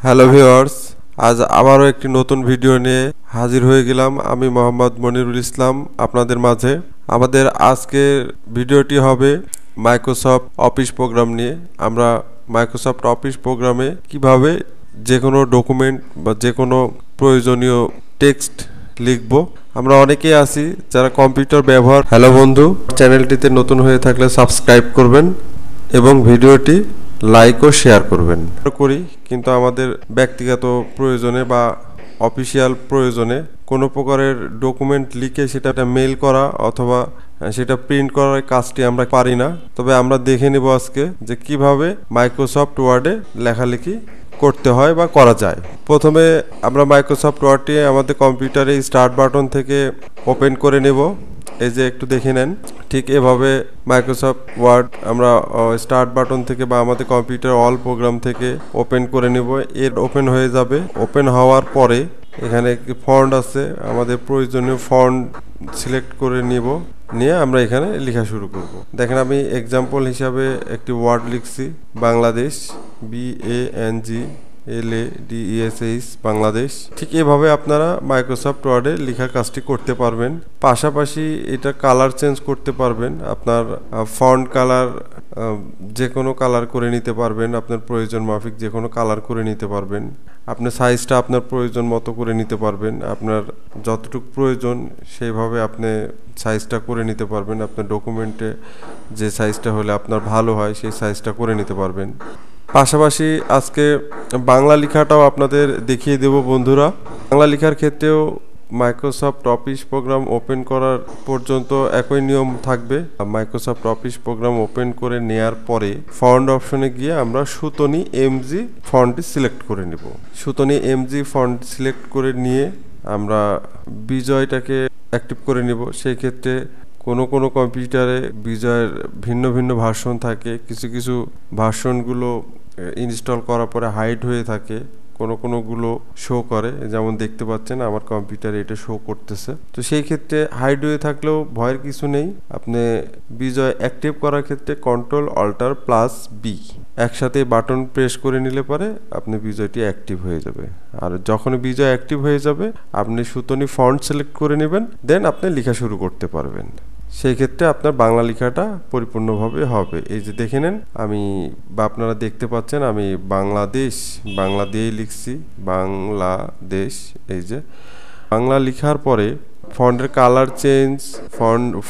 Hello viewers, আজ আবারও একটি নতুন ভিডিও নিয়ে হাজির হয়ে গেলাম। আমি মোহাম্মদ মনিরুল ইসলাম আপনাদের মাঝে। আমাদের আজকের ভিডিওটি হবে মাইক্রোসফট অফিস প্রোগ্রাম নিয়ে। আমরা মাইক্রোসফট অফিস প্রোগ্রামে কিভাবে যে কোনো ডকুমেন্ট বা যে কোনো প্রয়োজনীয় টেক্সট লিখব। আমরা অনেকেই আছি যারা কম্পিউটার ব্যবহার। হ্যালো বন্ধু, চ্যানেলটিতে নতুন হয়ে থাকলে সাবস্ক্রাইব করবেন এবং ভিডিওটি লাইক ও শেয়ার করবেন করি। কিন্তু আমাদের ব্যক্তিগত প্রয়োজনে বা অফিসিয়াল প্রয়োজনে কোনো প্রকারের ডকুমেন্ট লিখে সেটা মেইল করা অথবা সেটা প্রিন্ট করার কাজটি আমরা পারি না। তবে আমরা দেখে নেব আজকে যে কিভাবে মাইক্রোসফট ওয়ার্ডে লেখালেখি করতে হয় বা করা যায়। প্রথমে আমরা মাইক্রোসফট ওয়ার্ডটি আমাদের কম্পিউটারে স্টার্ট বাটন থেকে ওপেন করে নেব। এই যে একটু দেখে নেন, ঠিক এভাবে মাইক্রোসফট ওয়ার্ড আমরা স্টার্ট বাটন থেকে বা আমাদের কম্পিউটার অল প্রোগ্রাম থেকে ওপেন করে নেব। এর ওপেন হয়ে যাবে। ওপেন হওয়ার পরে এখানে একটি ফন্ট আছে, আমাদের প্রয়োজনীয় ফন্ট সিলেক্ট করে নিয়ে আমরা এখানে লেখা শুরু করব। দেখেন, আমি এক্সাম্পল হিসাবে একটি ওয়ার্ড লিখছি, বাংলাদেশ, BANGLADESH, বাংলাদেশ। ঠিক এভাবে আপনারা মাইক্রোসফট ওয়ার্ডে লেখার কাজটি করতে পারবেন। পাশাপাশি এটা কালার চেঞ্জ করতে পারবেন। আপনার ফন্ট কালার যে কোনো কালার করে নিতে পারবেন, আপনার প্রয়োজন মাফিক যে কোনো কালার করে নিতে পারবেন। আপনার সাইজটা আপনার প্রয়োজন মতো করে নিতে পারবেন। আপনার যতটুকু প্রয়োজন সেইভাবে আপনি সাইজটা করে নিতে পারবেন। আপনার ডকুমেন্টে যে সাইজটা হলে আপনার ভালো হয় সেই সাইজটা করে নিতে পারবেন। পাশাপাশি আজকে বাংলা লেখাটাও আপনাদের দেখিয়ে দেব বন্ধুরা। বাংলা লেখার ক্ষেত্রেও মাইক্রোসফট অফিস প্রোগ্রাম ওপেন করার পর্যন্ত একই নিয়ম থাকবে। মাইক্রোসফট অফিস প্রোগ্রাম ওপেন করে নেয়ার পরে ফন্ট অপশনে গিয়ে আমরা সুতনি MG ফন্টটি সিলেক্ট করে নেব। সুতনি MG ফন্ট সিলেক্ট করে নিয়ে আমরা বিজয়টাকে অ্যাক্টিভ করে নেব। সেই ক্ষেত্রে কোনো কম্পিউটারে বিজয়ের ভিন্ন ভিন্ন ভার্সন থাকে। কিছু ভার্সনগুলো ইনস্টল করার পরে হাইড হয়ে থাকে, কোনোগুলো শো করে। যেমন দেখতে পাচ্ছেন আমার কম্পিউটারে এটা শো করতেছে। তো সেই ক্ষেত্রে হাইড হয়ে থাকলেও ভয়ের কিছু নেই। আপনি বিজয় অ্যাক্টিভ করার ক্ষেত্রে Ctrl+Alt+B একসাথে বাটন প্রেস করে নিলে পরে আপনি বিজয়টি অ্যাক্টিভ হয়ে যাবে। আর যখন বিজয় অ্যাক্টিভ হয়ে যাবে আপনি সুতনি ফন্ট সিলেক্ট করে নেবেন, দেন আপনি লেখা শুরু করতে পারবেন। সেই ক্ষেত্রে আপনার বাংলা লেখাটা পরিপূর্ণভাবে হবে। এই যে দেখে নেন, আমি বা আপনারা দেখতে পাচ্ছেন আমি বাংলা দিয়েই লিখছি, বাংলাদেশ। এই যে বাংলা লেখার পরে ফন্টের কালার চেঞ্জ,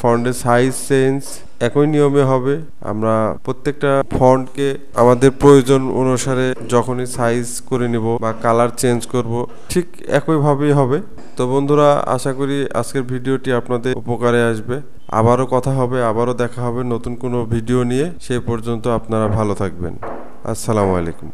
ফন্টের সাইজ চেঞ্জ একই নিয়মে হবে। আমরা প্রত্যেকটা ফন্টকে আমাদের প্রয়োজন অনুসারে যখনই সাইজ করে নিব বা কালার চেঞ্জ করব, ঠিক একইভাবেই হবে। তো বন্ধুরা, আশা করি আজকের ভিডিওটি আপনাদের উপকারে আসবে। আবারও কথা হবে, আবারও দেখা হবে নতুন কোনো ভিডিও নিয়ে। সেই পর্যন্ত আপনারা ভালো থাকবেন। আসসালামু আলাইকুম।